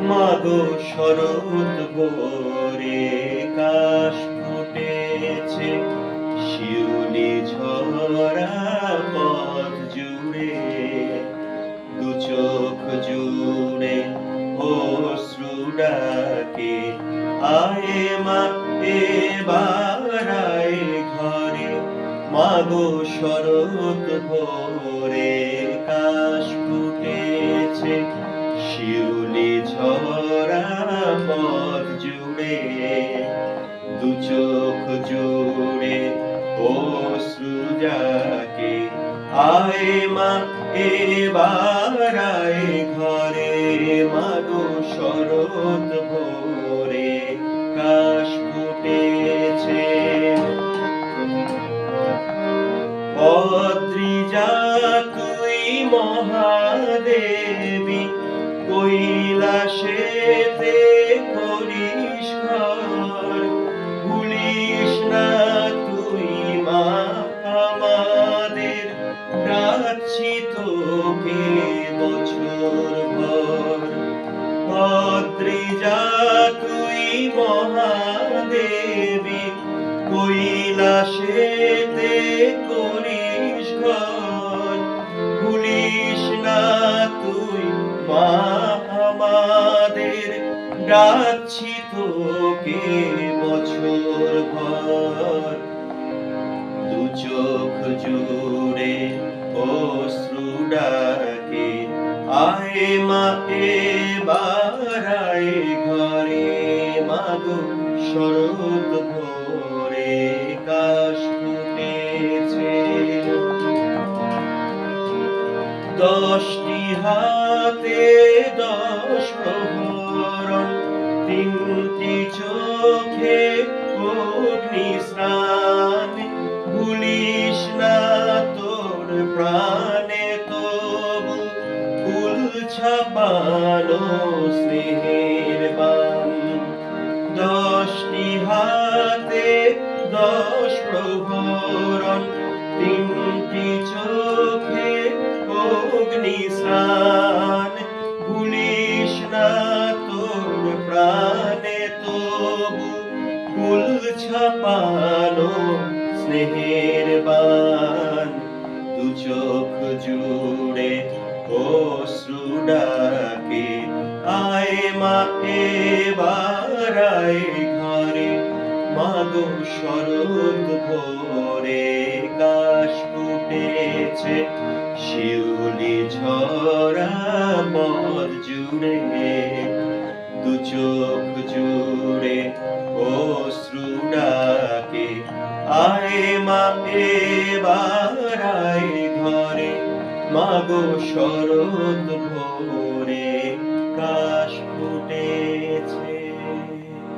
মাগো শরৎ ভোরে কাশ ফুটেছে, শিউলি ঝরা পথ জুড়ে, দু চোখ জুড়ে অশ্রু ডাকে, আয়ে মা এবার আয় ঘরে। মাগো শরৎ ভোরে কাশ ফুটেছে, শিউলি ঝরা পথ জুড়ে, দু চোখ জুড়ে অশ্রু জাগে, আয় মা এবার আয় ঘরে। মাগো শরৎ ভোরে কাশ ফুটেছে। অদ্রিজা তুই মহাদেবী, কৈলাসেতে করিস ঘর, ভুলিস না তুই মা আমাদের, ডাকছি তোকে বছর ভর। অদ্রিজা তুই মহাদেবী, কৈলাসেতে করিস ঘর, ভুলিস না তুই মা আমাদের, ডাকছি তোকে বছর ভর। দু চোখ জুড়ে অশ্রু ডাকে, আয় মা এবার আয় ঘরে। মাগো শরৎ ভোরে কাশ ফুটেছে। দশটি হাতে 10 প্রহরণ, তিনটি চোখে অগ্নি স্নান, ভুলিস না তোর প্রাণে তবু ফুল ছাপানো স্নেহের বান। 10টি হাতে 10 প্রহরণ, তিনটি চোখে অগ্নি স্নান, ভুলিস না তোর প্রাণে তবু ফুল ছাপানো স্নেহের বান। দু চোখ জুড়ে অশ্রু ডাকে, আয় মা এবার আয় ঘরে। মাগো শরৎ ভোরে কাশ ফুটেছে, শিউলি ঝরা পথ জুড়ে, দু চোখ জুড়ে অশ্রু ডাকে, আয় মা এবার আয় ঘরে। মাগো শরৎ ভোরে কাশ ফুটেছে।